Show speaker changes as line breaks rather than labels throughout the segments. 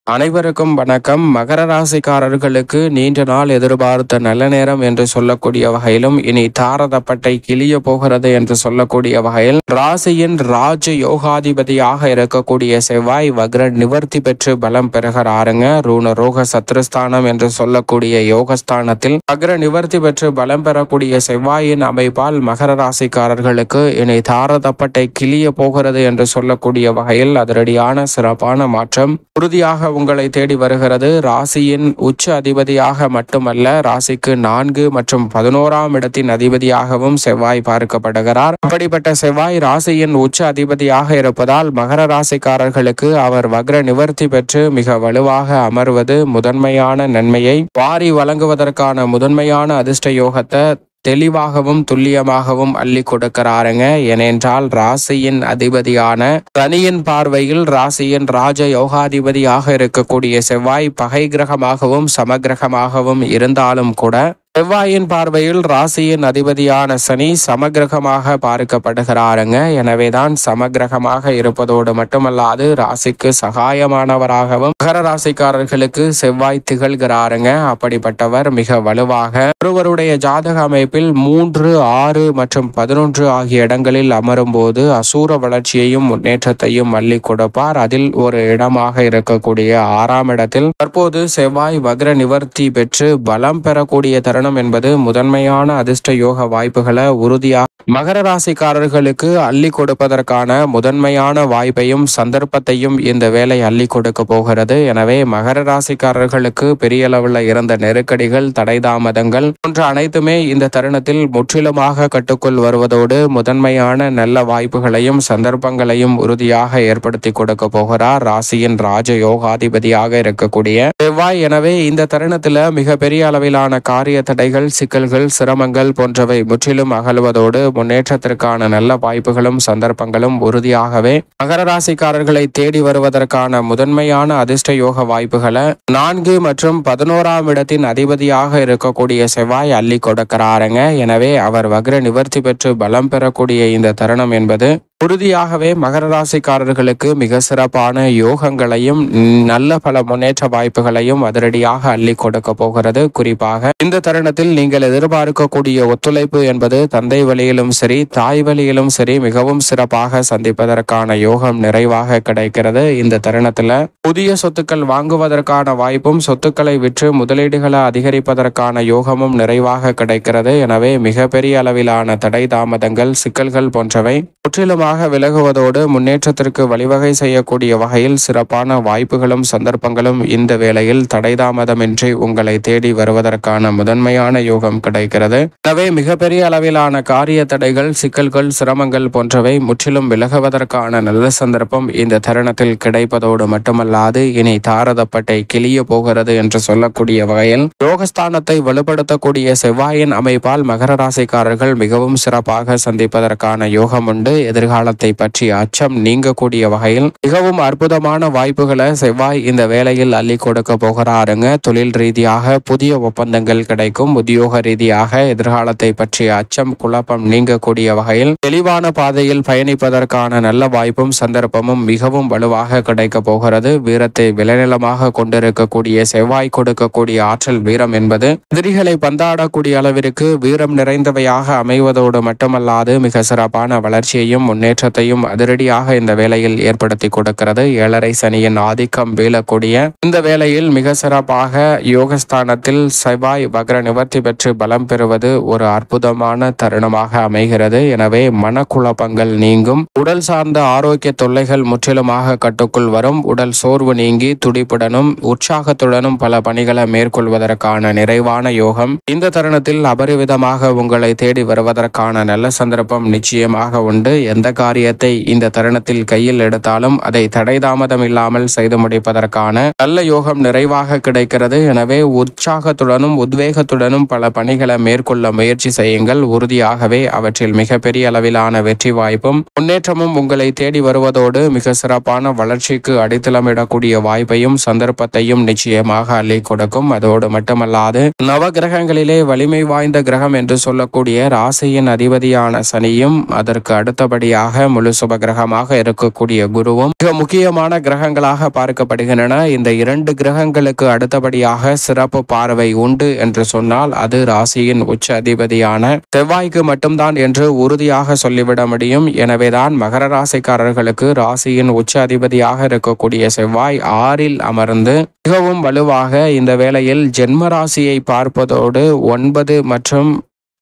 அனைவருக்கும் வணக்கம். மகர ராசிக்காரர்களுக்கு நீண்ட நாள் எதிர்பார்த்த நல்ல நேரம் என்று சொல்லக்கூடிய வகையிலும், இனி தாரதப்பட்டை கிளிய போகிறது என்று சொல்லக்கூடிய வகையில், ராசியின் ராஜ யோகாதிபதியாக இருக்கக்கூடிய செவ்வாய் வக்ர நிவர்த்தி பெற்று பலம் பெறுகிறாருங்க. ரூண ரோக சத்ருஸ்தானம் என்று சொல்லக்கூடிய யோகஸ்தானத்தில் வக்ர நிவர்த்தி பெற்று பலம் பெறக்கூடிய செவ்வாயின் அமைப்பால் மகர ராசிக்காரர்களுக்கு இனி தாரதப்பட்டை கிளிய போகிறது என்று சொல்லக்கூடிய வகையில் அதிரடியான சிறப்பான மாற்றம் உறுதியாக உங்களை தேடி வருகிறது. ராசியின் உச்ச அதிபதியாக மட்டுமல்ல, ராசிக்கு 4 மற்றும் 11ஆம் இடத்தின் அதிபதியாகவும் செவ்வாய் பார்க்கப்படுகிறார். அப்படிப்பட்ட செவ்வாய் ராசியின் உச்ச அதிபதியாக இருப்பதால் மகர ராசிக்காரர்களுக்கு அவர் வக்ர நிவர்த்தி பெற்று மிக வலுவாக அமர்வது முதன்மையான நன்மையை வாரி வழங்குவதற்கான முதன்மையான அதிர்ஷ்ட யோகத்தை தெளிவாகவும் துல்லியமாகவும் அள்ளி கொடுக்கிறாருங்க. ஏனென்றால் ராசியின் அதிபதியான சனியின் பார்வையில் ராசியின் ராஜ யோகாதிபதியாக இருக்கக்கூடிய செவ்வாய் பகை கிரகமாகவும் சமகிரகமாகவும் இருந்தாலும் கூட, செவ்வாயின் பார்வையில் ராசியின் அதிபதியான சனி சமகிரகமாக பார்க்கப்படுகிறாருங்க. எனவேதான் சமகிரகமாக இருப்பதோடு மட்டுமல்லாது ராசிக்கு சகாயமானவராகவும் மகர ராசிக்காரர்களுக்கு செவ்வாய் திகழ்கிறாருங்க. அப்படிப்பட்டவர் மிக வலுவாக ஒருவருடைய ஜாதக அமைப்பில் 3, 6 மற்றும் 11 ஆகிய இடங்களில் அமரும் போது அசூர வளர்ச்சியையும் முன்னேற்றத்தையும் அள்ளி கொடுப்பார். அதில் ஒரு இடமாக இருக்கக்கூடிய 6ஆம் இடத்தில் தற்போது செவ்வாய் வக்ர நிவர்த்தி பெற்று பலம் பெறக்கூடிய தருணம் என்பது முதன்மையான அதிர்ஷ்ட யோக வாய்ப்புகளை உறுதியாக மகர ராசிக்காரர்களுக்கு அள்ளி கொடுப்பதற்கான முதன்மையான வாய்ப்பையும் சந்தர்ப்பத்தையும் இந்த வேலை அள்ளி கொடுக்க போகிறது. எனவே மகர ராசிக்காரர்களுக்கு பெரிய அளவில் இருந்த நெருக்கடிகள், தடை தாமதங்கள் போன்ற அனைத்துமே இந்த தருணத்தில் முற்றிலுமாக கட்டுக்குள் வருவதோடு முதன்மையான நல்ல வாய்ப்புகளையும் சந்தர்ப்பங்களையும் உறுதியாக ஏற்படுத்தி கொடுக்க போகிறார் ராசியின் ராஜ யோகாதிபதியாக இருக்கக்கூடிய செவ்வாய். எனவே இந்த தருணத்தில் மிக பெரிய அளவிலான காரிய தடைகள், சிக்கல்கள், சிரமங்கள் போன்றவை முற்றிலும் அகலுவதோடு முன்னேற்றத்திற்கான நல்ல வாய்ப்புகளும் சந்தர்ப்பங்களும் உறுதியாகவே மகர ராசிக்காரர்களை தேடி வருவதற்கான முதன்மையான அதிர்ஷ்ட யோக வாய்ப்புகளை 4 மற்றும் 11ஆம் இடத்தின் அதிபதியாக இருக்கக்கூடிய செவ்வாய் அள்ளி கொடுக்கிறாருங்க. எனவே அவர் வக்ர நிவர்த்தி பெற்று பலம் பெறக்கூடிய இந்த தருணம் என்பது உறுதியாகவே மகர ராசிக்காரர்களுக்கு மிக சிறப்பான யோகங்களையும் நல்ல பல முன்னேற்ற வாய்ப்புகளையும் அதிரடியாக அள்ளி கொடுக்க போகிறது. குறிப்பாக இந்த தருணத்தில் நீங்கள் எதிர்பார்க்கக்கூடிய ஒத்துழைப்பு என்பது தந்தை வழியிலும் சரி, தாய் வழியிலும் சரி மிகவும் சிறப்பாக சந்திப்பதற்கான யோகம் நிறைவாக கிடைக்கிறது. இந்த தருணத்துல புதிய சொத்துக்கள் வாங்குவதற்கான வாய்ப்பும், சொத்துக்களை விற்று முதலீடுகளை அதிகரிப்பதற்கான யோகமும் நிறைவாக கிடைக்கிறது. எனவே மிகப்பெரிய அளவிலான தடை தாமதங்கள், சிக்கல்கள் போன்றவை முற்றிலுமாக விலகுவதோடு முன்னேற்றத்திற்கு வழிவகை செய்யக்கூடிய வகையில் சிறப்பான வாய்ப்புகளும் சந்தர்ப்பங்களும் இந்த வேளையில் தடை தாமதமின்றி உங்களை தேடி வருவதற்கான முதன்மையான யோகம் கிடைக்கிறது. எனவே மிகப்பெரிய அளவிலான காரிய தடைகள், சிக்கல்கள், சிரமங்கள் போன்றவை முற்றிலும் விலகுவதற்கான நல்ல சந்தர்ப்பம் இந்த தருணத்தில் கிடைப்பதோடு மட்டுமல்லாது இனி தாரதப்பட்டை கிளிய போகிறது என்று சொல்லக்கூடிய வகையில் யோகஸ்தானத்தை வலுப்படுத்தக்கூடிய செவ்வாயின் அமைப்பால் மகர ராசிக்காரர்கள் மிகவும் சிறப்பாக சந்திப்பதற்கான யோகம் உண்டு. எதிர்காலத்தை பற்றி அச்சம் நீங்கக்கூடிய வகையில் மிகவும் அற்புதமான வாய்ப்புகளை செவ்வாய் இந்த வேளையில் அள்ளி கொடுக்க போகிறாருங்க. தொழில் ரீதியாக புதிய ஒப்பந்தங்கள் கிடைக்கும். உத்தியோக ரீதியாக எதிர்காலத்தை பற்றிய அச்சம், குழப்பம் நீங்கக்கூடிய வகையில் தெளிவான பாதையில் பயணிப்பதற்கான நல்ல வாய்ப்பும் சந்தர்ப்பமும் மிகவும் வலுவாக கிடைக்க போகிறது. வீரத்தை விளைநிலமாக கொண்டிருக்கக்கூடிய செவ்வாய் கொடுக்கக்கூடிய ஆற்றல் வீரம் என்பது எதிரிகளை பந்தாடக்கூடிய அளவிற்கு வீரம் நிறைந்தவையாக அமைவதோடு மட்டுமல்லாது மிக சிறப்பான வளர்ச்சியையும் முன்னேற்றத்தையும் அதிரடியாக இந்த வேளையில் ஏற்படுத்தி கொடுக்கிறது. 7.5 சனியின் ஆதிக்கம் வீழக்கூடிய இந்த வேளையில் மிக சிறப்பாக யோகஸ்தானத்தில் செவ்வாய் வக்ர நிவர்த்தி பெற்று பலம் பெறுவது ஒரு அற்புதமான தருணமாக அமைகிறது. எனவே மனக்குழப்பங்கள் நீங்கும், உடல் சார்ந்த ஆரோக்கிய தொல்லைகள் முற்றிலுமாக கட்டுக்குள் வரும். உடல் சோர்வு நீங்கி துடிப்புடனும் உற்சாகத்துடனும் பல பணிகளை மேற்கொள்வதற்கான நிறைவான யோகம் இந்த தருணத்தில் அபரிவிதமாக உங்களை தேடி வருவதற்கான நல்ல சந்தர்ப்பம் நிச்சயமாக உண்டு. எந்த காரியத்தை இந்த தருணத்தில் கையில் எடுத்தாலும் அதை தடை தாமதம் இல்லாமல் செய்து முடிப்பதற்கான நல்ல யோகம் நிறைவாக கிடைக்கிறது. எனவே உற்சாகத்துடனும் உத்வேகத்துடனும் பல பணிகளை மேற்கொள்ள முயற்சி செய்யுங்கள். உறுதியாகவே அவற்றில் மிகப்பெரிய அளவிலான வெற்றி வாய்ப்பும் முன்னேற்றமும் உங்களை தேடி வருவதோடு மிக சிறப்பான வளர்ச்சிக்கு அடித்தளமிடக்கூடிய வாய்ப்பையும் சந்தர்ப்பத்தையும் நிச்சயமாக அள்ளி கொடுக்கும். அதோடு மட்டுமல்லாது நவ கிரகங்களிலே வலிமை வாய்ந்த கிரகம் என்று சொல்லக்கூடிய ராசியின் அதிபதியான சனியும் அதற்கு அடுத்தபடியாக அதிபதியாக முழு சுப கிரகமாக இருக்கக்கூடிய குருவும் மிக முக்கியமான கிரகங்களாக பார்க்கப்படுகின்றன. இந்த 2 கிரகங்களுக்கு அடுத்தபடியாக சிறப்பு பார்வை உண்டு என்று சொன்னால் அது ராசியின் உச்ச அதிபதியான செவ்வாய்க்கு மட்டும்தான் என்று உறுதியாக சொல்லிவிட முடியும். எனவேதான் மகர ராசிக்காரர்களுக்கு ராசியின் உச்ச அதிபதியாக இருக்கக்கூடிய செவ்வாய் 6ல் அமர்ந்து மிகவும் வலுவாக இந்த வேளையில் ஜென்ம ராசியை பார்ப்பதோடு 9 மற்றும்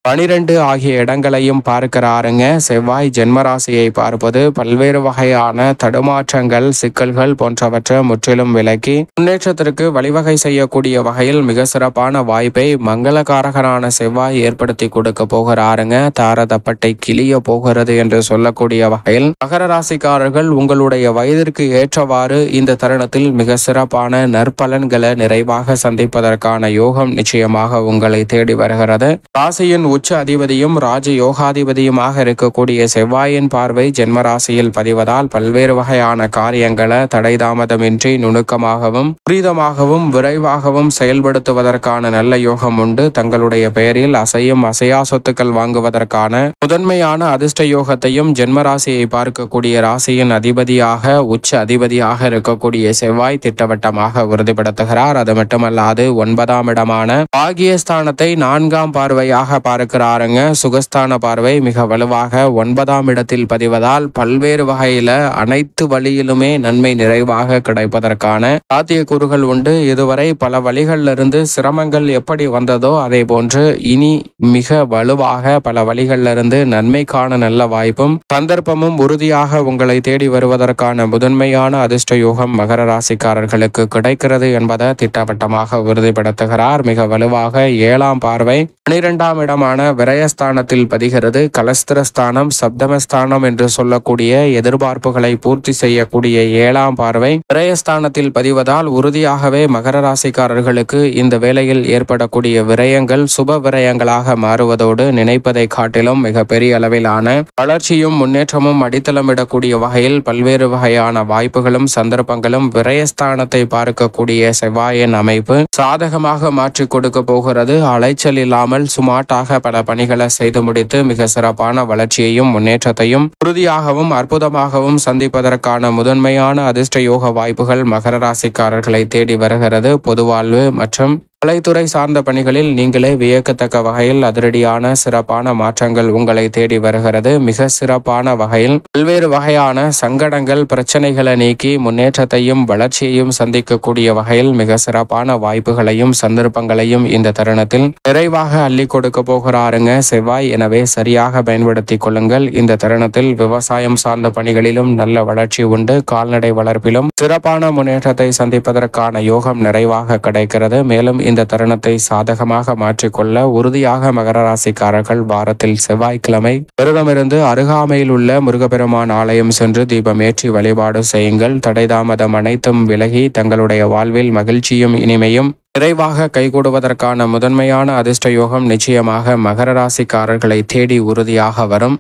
12 ஆகிய இடங்களையும் பார்க்கிறாருங்க. செவ்வாய் ஜென்மராசியை பார்ப்பது பல்வேறு வகையான தடுமாற்றங்கள், சிக்கல்கள் போன்றவற்றை முற்றிலும் விலக்கி முன்னேற்றத்திற்கு வழிவகை செய்யக்கூடிய வகையில் மிக சிறப்பான வாய்ப்பை மங்களகாரகரான செவ்வாய் ஏற்படுத்தி கொடுக்க போகிறாருங்க. தாரதப்பட்டை கிளிய போகிறது என்று சொல்லக்கூடிய வகையில் மகர ராசிக்காரர்கள் உங்களுடைய வயதிற்கு ஏற்றவாறு இந்த தருணத்தில் மிக சிறப்பான நற்பலன்களை நிறைவாக சந்திப்பதற்கான யோகம் நிச்சயமாக உங்களை தேடி வருகிறது. ராசியின் உச்ச அதிபதியும் ராஜ யோகாதிபதியுமாக இருக்கக்கூடிய செவ்வாயின் பார்வை ஜென்மராசியில் பதிவதால் பல்வேறு வகையான காரியங்களை தடை தாமதமின்றி நுணுக்கமாகவும் துரிதமாகவும் விரைவாகவும் செயல்படுத்துவதற்கான நல்ல யோகம் உண்டு. தங்களுடைய பெயரில் அசையும் அசையா சொத்துக்கள் வாங்குவதற்கான முதன்மையான அதிர்ஷ்ட யோகத்தையும் ஜென்மராசியை பார்க்கக்கூடிய ராசியின் அதிபதியாக உச்ச அதிபதியாக இருக்கக்கூடிய செவ்வாய் திட்டவட்டமாக உறுதிப்படுத்துகிறார். அது மட்டுமல்லாது 9ஆம் இடமான பாகியஸ்தானத்தை 4ஆம் பார்வையாக பார்க்கிறாருங்க. சுகஸ்தான பார்வை மிக வலுவாக 9ஆம் இடத்தில் பதிவதால் பல்வேறு வகையில அனைத்து வழியிலுமே நன்மை நிறைவாக கிடைப்பதற்கான சாத்தியக்கூறுகள் உண்டு. இதுவரை பல வழிகளிலிருந்து சிரமங்கள் எப்படி வந்ததோ அதே போன்று இனி மிக வலுவாக பல வழிகளிலிருந்து நன்மைக்கான நல்ல வாய்ப்பும் சந்தர்ப்பமும் உறுதியாக உங்களை தேடி வருவதற்கான முதன்மையான அதிர்ஷ்ட யோகம் மகர ராசிக்காரர்களுக்கு கிடைக்கிறது என்பதை திட்டவட்டமாக உறுதிப்படுத்துகிறார். மிக வலுவாக 7ஆம் பார்வை 12ஆம் இடமான விரயஸ்தானத்தில் பதிகிறது. கலஸ்திரஸ்தானம், சப்தமஸ்தானம் என்று சொல்லக்கூடிய எதிர்பார்ப்புகளை பூர்த்தி செய்யக்கூடிய 7ஆம் பார்வை விரயஸ்தானத்தில் பதிவதால் உறுதியாகவே மகர ராசிக்காரர்களுக்கு இந்த வேளையில் ஏற்படக்கூடிய விரயங்கள் சுப விரயங்களாக மாறுவதோடு நினைப்பதை காட்டிலும் மிக பெரிய அளவிலான வளர்ச்சியும் முன்னேற்றமும் அடித்தளமிடக்கூடிய வகையில் பல்வேறு வகையான வாய்ப்புகளும் சந்தர்ப்பங்களும் விரயஸ்தானத்தை பார்க்கக்கூடிய செவ்வாயின் அமைப்பு சாதகமாக மாற்றி கொடுக்க போகிறது. அலைச்சல் இல்லாமல் சுமாட்டாக பல பணிகளை செய்து முடித்து மிக சிறப்பான வளர்ச்சியையும் முன்னேற்றத்தையும் உறுதியாகவும் அற்புதமாகவும் சந்திப்பதற்கான முதன்மையான அதிர்ஷ்ட யோக வாய்ப்புகள் மகர ராசிக்காரர்களை தேடி வருகிறது. பொதுவாழ்வு மற்றும் கலைத்துறை சார்ந்த பணிகளில் நீங்களே வியக்கத்தக்க வகையில் அதிரடியான சிறப்பான மாற்றங்கள் உங்களை தேடி வருகிறது. மிக சிறப்பான வகையில் பல்வேறு வகையான சங்கடங்கள் பிரச்சனைகளை நீக்கி முன்னேற்றத்தையும் வளர்ச்சியையும் சந்திக்கக்கூடிய வகையில் மிக சிறப்பான வாய்ப்புகளையும் சந்தர்ப்பங்களையும் இந்த தருணத்தில் நிறைவாக அள்ளி கொடுக்க போகிறாருங்க செவ்வாய். எனவே சரியாக பயன்படுத்தி கொள்ளுங்கள். இந்த தருணத்தில் விவசாயம் சார்ந்த பணிகளிலும் நல்ல வளர்ச்சி உண்டு. கால்நடை வளர்ப்பிலும் சிறப்பான முன்னேற்றத்தை சந்திப்பதற்கான யோகம் நிறைவாக கிடைக்கிறது. மேலும் இந்த தருணத்தை சாதகமாக மாற்றிக்கொள்ள உறுதியாக மகர ராசிக்காரர்கள் வாரத்தில் செவ்வாய்க்கிழமை விரதமிருந்து அருகாமையில் உள்ள முருகப்பெருமான் ஆலயம் சென்று தீபம் ஏற்றி வழிபாடு செய்யுங்கள். தடைதாமதம் அனைத்தும் விலகி தங்களுடைய வாழ்வில் மகிழ்ச்சியும் இனிமையும் நிறைவாக கைகூடுவதற்கான முதன்மையான அதிர்ஷ்ட யோகம் நிச்சயமாக மகர ராசிக்காரர்களை தேடி உறுதியாக வரும்.